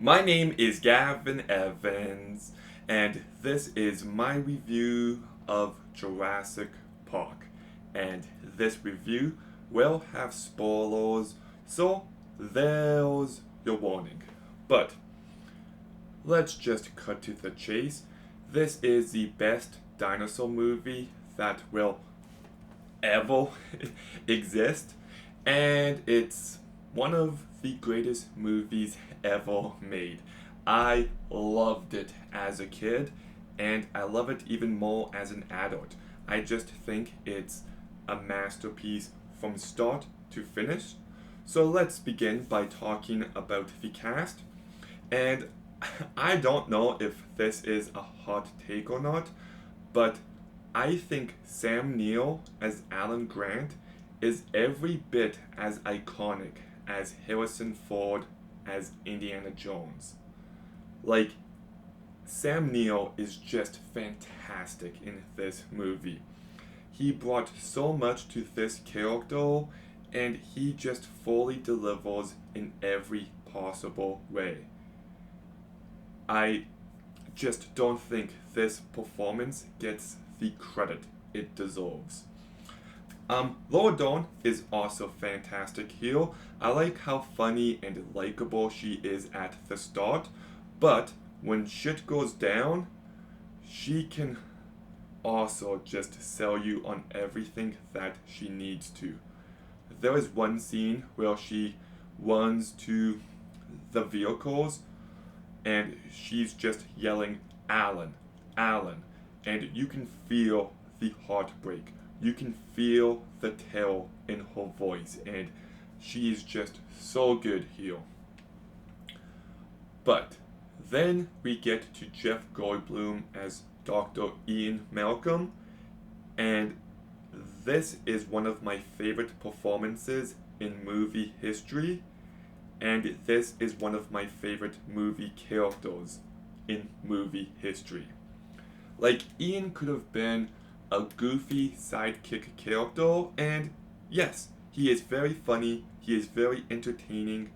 My name is Gavin Evans, and this is my review of Jurassic Park. And this review will have spoilers, so there's your warning. But let's just cut to the chase. This is the best dinosaur movie that will ever exist, and it's one of the greatest movies ever made. I loved it as a kid, and I love it even more as an adult. I just think it's a masterpiece from start to finish. So let's begin by talking about the cast. And I don't know if this is a hot take or not, but I think Sam Neill as Alan Grant is every bit as iconic as Harrison Ford as Indiana Jones. Like, Sam Neill is just fantastic in this movie. He brought so much to this character, and he just fully delivers in every possible way. I just don't think this performance gets the credit it deserves. Laura Dern is also fantastic here. I like how funny and likable she is at the start, but when shit goes down, she can also just sell you on everything that she needs to. There is one scene where she runs to the vehicles and she's just yelling, Alan, Alan, and you can feel the heartbreak. You can feel the terror in her voice, and she is just so good here. But then we get to Jeff Goldblum as Dr. Ian Malcolm, and this is one of my favorite performances in movie history, and this is one of my favorite movie characters in movie history. Like, Ian could have been a goofy sidekick character, and yes, he is very funny, he is very entertaining,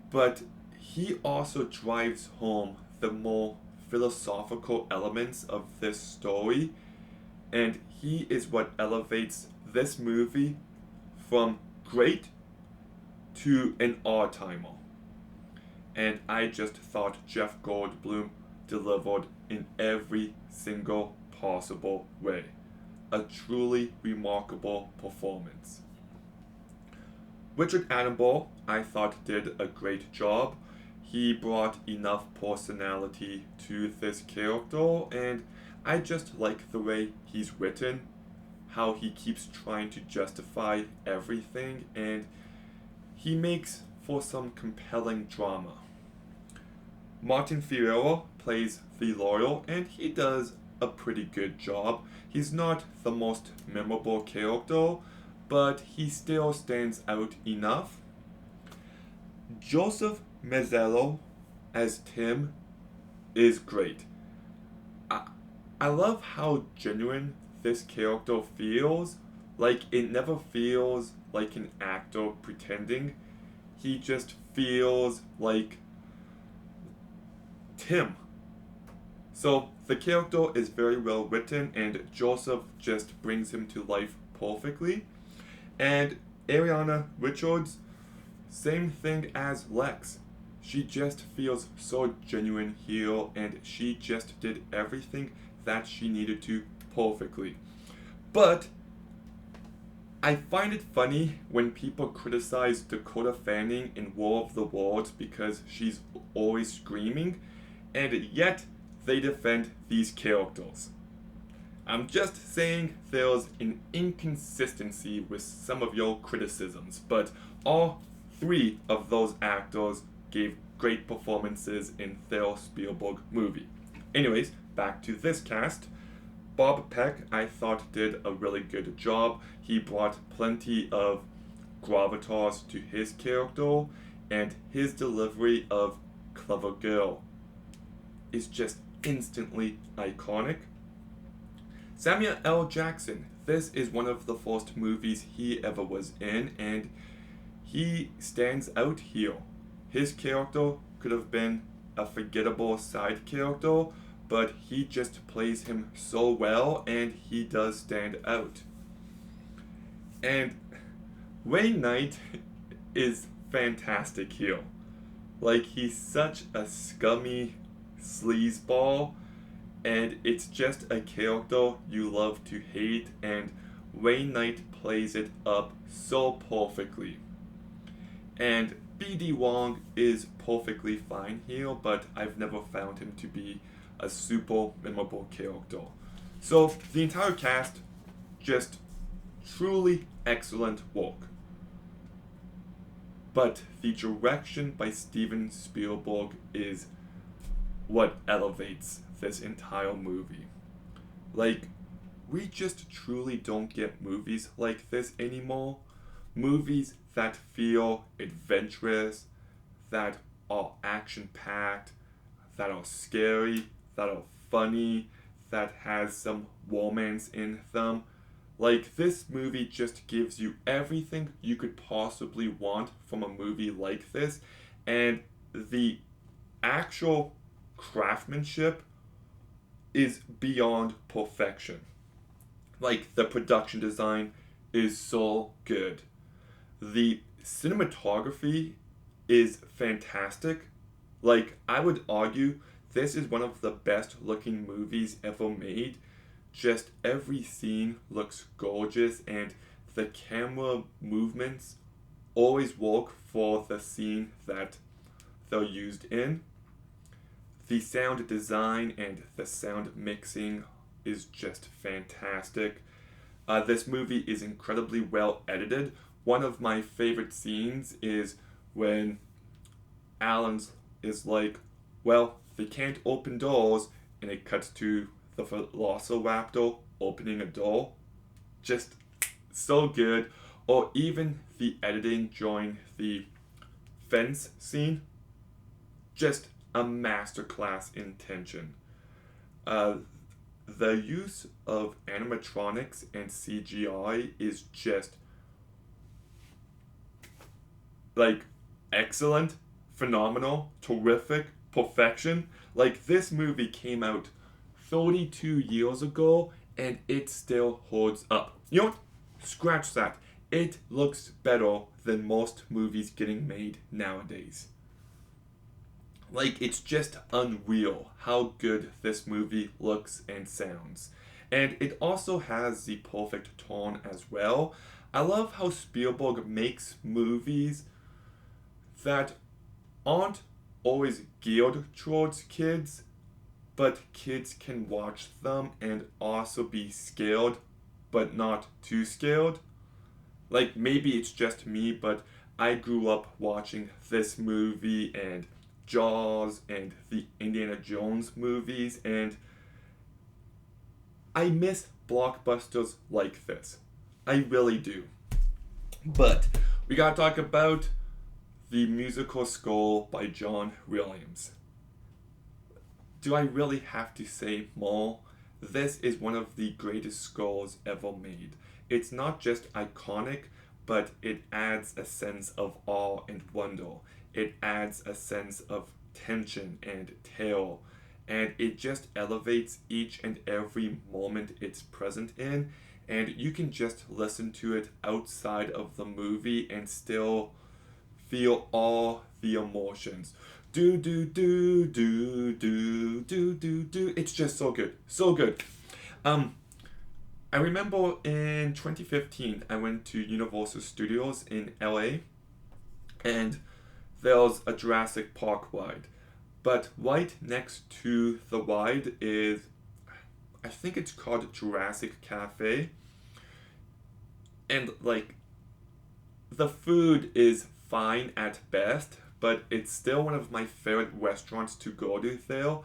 but he also drives home the more philosophical elements of this story, and he is what elevates this movie from great to an all-timer. And I just thought Jeff Goldblum delivered in every single possible way. A truly remarkable performance. Richard Attenborough, I thought, did a great job. He brought enough personality to this character, and I just like the way he's written, how he keeps trying to justify everything, and he makes for some compelling drama. Martin Ferrero plays the lawyer, and he does a pretty good job. He's not the most memorable character, but he still stands out enough. Joseph Mazzello as Tim is great. I, I love how genuine this character feels. Like, it never feels like an actor pretending. He just feels like Tim. So the character is very well written, and Joseph just brings him to life perfectly. And Ariana Richards, same thing as Lex. She just feels so genuine here, and she just did everything that she needed to perfectly. But I find it funny when people criticize Dakota Fanning in War of the Worlds because she's always screaming, and yet they defend these characters. I'm just saying there's an inconsistency with some of your criticisms, but all three of those actors gave great performances in their Spielberg movie. Anyways, back to this cast. Bob Peck, I thought, did a really good job. He brought plenty of gravitas to his character, and his delivery of Clever Girl is just instantly iconic. Samuel L. Jackson, this is one of the first movies he ever was in, and he stands out here. his character could have been a forgettable side character, but he just plays him so well and he does stand out. And Wayne Knight is fantastic here. Like, he's such a scummy sleazeball, and it's just a character you love to hate, and Wayne Knight plays it up so perfectly. And BD Wong is perfectly fine here, but I've never found him to be a super memorable character. So the entire cast, just truly excellent work. But the direction by Steven Spielberg is what elevates this entire movie. Like, we just truly don't get movies like this anymore. Movies that feel adventurous, that are action packed, that are scary, that are funny, that has some romance in them. Like, this movie just gives you everything you could possibly want from a movie like this, and the actual craftsmanship is beyond perfection. Like, the production design is so good. The cinematography is fantastic. Like, I would argue this is one of the best looking movies ever made. Just every scene looks gorgeous, and the camera movements always work for the scene that they're used in. The sound design and the sound mixing is just fantastic. This movie is incredibly well edited. One of my favorite scenes is when Alan's is like, well, they can't open doors, and it cuts to the Velociraptor opening a door. Just so good. Or even the editing during the fence scene. Just a masterclass in tension. The use of animatronics and CGI is just like excellent, phenomenal, terrific, perfection. Like, this movie came out 32 years ago and it still holds up. You know what? Scratch that. It looks better than most movies getting made nowadays. Like, it's just unreal how good this movie looks and sounds. And it also has the perfect tone as well. I love how Spielberg makes movies that aren't always geared towards kids, but kids can watch them and also be scared, but not too scared. Like, maybe it's just me, but I grew up watching this movie and Jaws and the Indiana Jones movies, and I miss blockbusters like this. I really do. But we gotta talk about the musical score by John Williams. Do I really have to say more? This is one of the greatest scores ever made. It's not just iconic, but it adds a sense of awe and wonder. It adds a sense of tension and terror, and it just elevates each and every moment it's present in, and you can just listen to it outside of the movie and still feel all the emotions. Do do do do do do do do. It's just so good, so good. I remember in 2015 I went to Universal Studios in LA, and there was a Jurassic Park ride. But right next to the ride is, I think it's called Jurassic Cafe. And like, the food is fine at best, but it's still one of my favorite restaurants to go to there,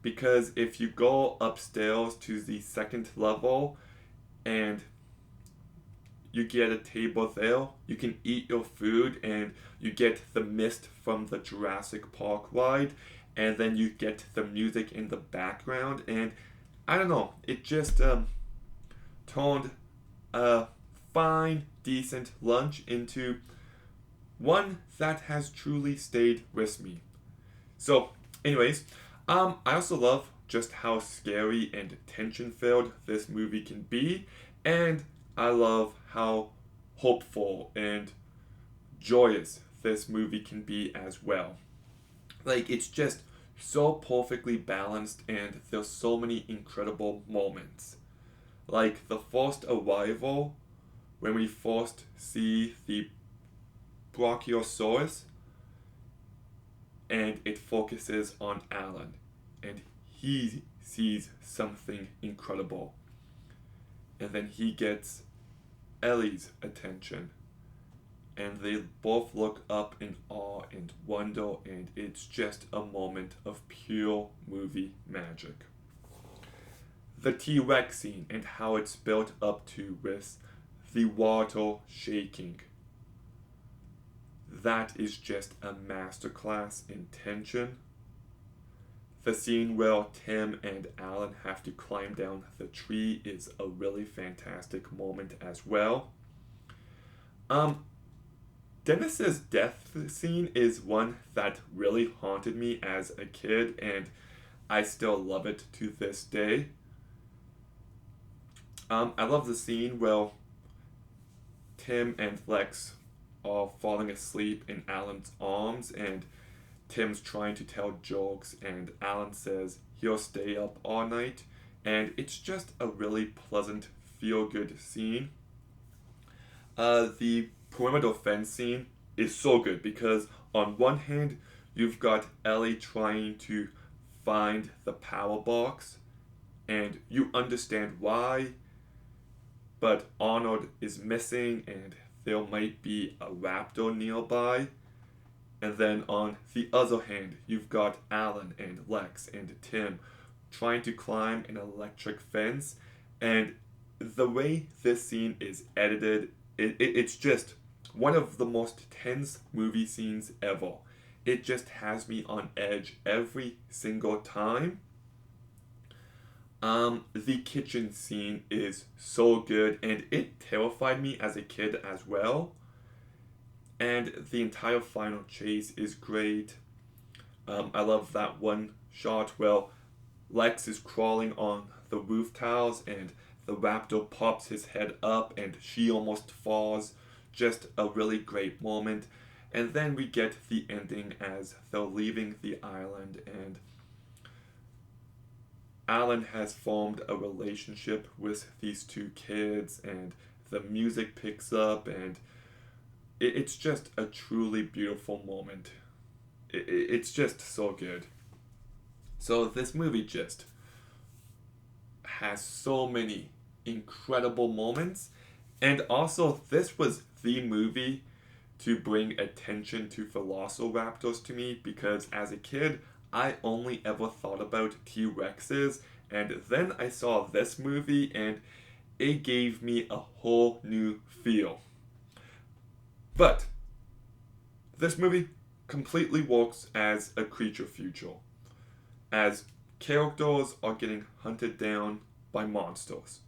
because if you go upstairs to the second level and you get a table there, you can eat your food and you get the mist from the Jurassic Park ride, and then you get the music in the background, and I don't know, it just turned a fine, decent lunch into one that has truly stayed with me. So, anyways, I also love just how scary and tension-filled this movie can be, and I love how hopeful and joyous this movie can be as well. Like, it's just so perfectly balanced, and there's so many incredible moments. Like the first arrival, when we first see the Brachiosaurus, and it focuses on Alan, and he sees something incredible. And then he gets Ellie's attention, and they both look up in awe and wonder, and it's just a moment of pure movie magic. The T-Rex scene and how it's built up to with the water shaking. That is just a masterclass in tension. The scene where Tim and Alan have to climb down the tree is a really fantastic moment as well. Dennis's death scene is one that really haunted me as a kid, and I still love it to this day. I love the scene where Tim and Lex are falling asleep in Alan's arms, and Tim's trying to tell jokes, and Alan says he'll stay up all night, and it's just a really pleasant, feel-good scene. The perimeter fence scene is so good because on one hand, you've got Ellie trying to find the power box, and you understand why, but Arnold is missing, and there might be a raptor nearby. And then on the other hand, you've got Alan and Lex and Tim trying to climb an electric fence. And the way this scene is edited, it's just one of the most tense movie scenes ever. It just has me on edge every single time. The kitchen scene is so good, and it terrified me as a kid as well. And the entire final chase is great. I love that one shot where Lex is crawling on the roof tiles and the raptor pops his head up and she almost falls. Just a really great moment. And then we get the ending as they're leaving the island, and Alan has formed a relationship with these two kids, and the music picks up, and it's just a truly beautiful moment. It's just so good. So this movie just has so many incredible moments, and also this was the movie to bring attention to velociraptors to me, because as a kid I only ever thought about T-Rexes, and then I saw this movie and it gave me a whole new feel. But this movie completely works as a creature feature, as characters are getting hunted down by monsters.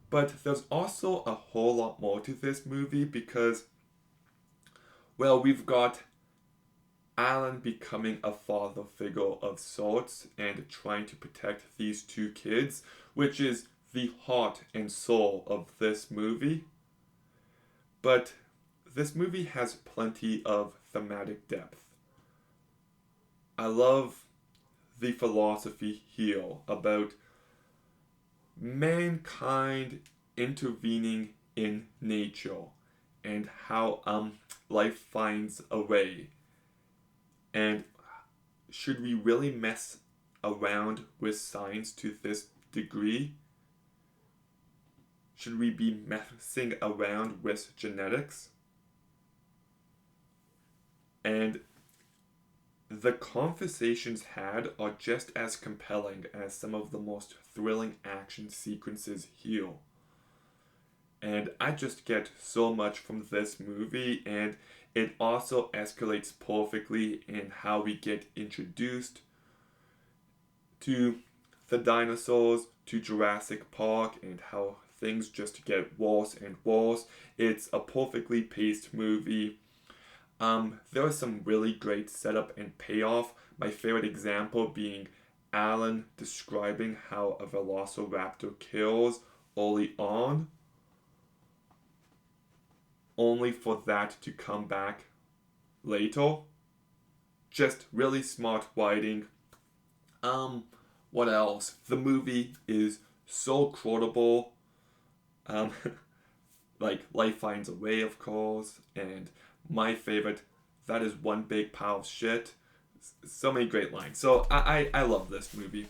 But there's also a whole lot more to this movie because, well, we've got Alan becoming a father figure of sorts and trying to protect these two kids, which is the heart and soul of this movie. But this movie has plenty of thematic depth. I love the philosophy here about mankind intervening in nature and how life finds a way. And should we really mess around with science to this degree? Should we be messing around with genetics? And the conversations had are just as compelling as some of the most thrilling action sequences here. And I just get so much from this movie, and it also escalates perfectly in how we get introduced to the dinosaurs, to Jurassic Park, and how things just get worse and worse. It's a perfectly paced movie. There was some really great setup and payoff. My favorite example being Alan describing how a velociraptor kills early on, only for that to come back later. Just really smart writing. Um, what else? The movie is so quotable. Um, like Life Finds a Way, of course, and my favorite, that is one big pile of shit. So many great lines. So I love this movie.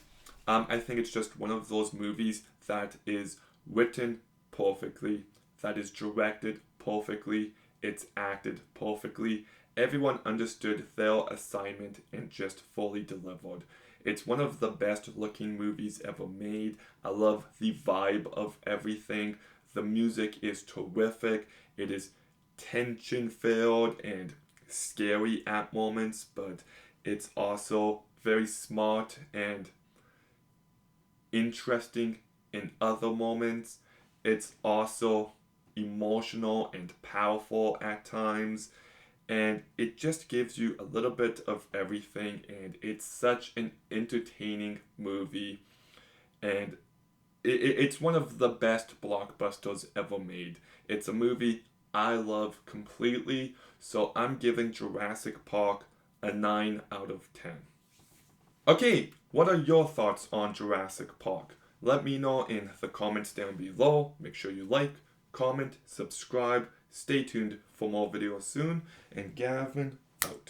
I think it's just one of those movies that is written perfectly, that is directed perfectly, it's acted perfectly. Everyone understood their assignment and just fully delivered. It's one of the best looking movies ever made. I love the vibe of everything. The music is terrific. It is tension filled and scary at moments, but it's also very smart and interesting in other moments. It's also emotional and powerful at times, and it just gives you a little bit of everything, and it's such an entertaining movie, and it's one of the best blockbusters ever made. It's a movie I love completely, so I'm giving Jurassic Park a 9 out of 10. Okay, what are your thoughts on Jurassic Park? Let me know in the comments down below. Make sure you like, comment, subscribe. Stay tuned for more videos soon. And Gavin, out.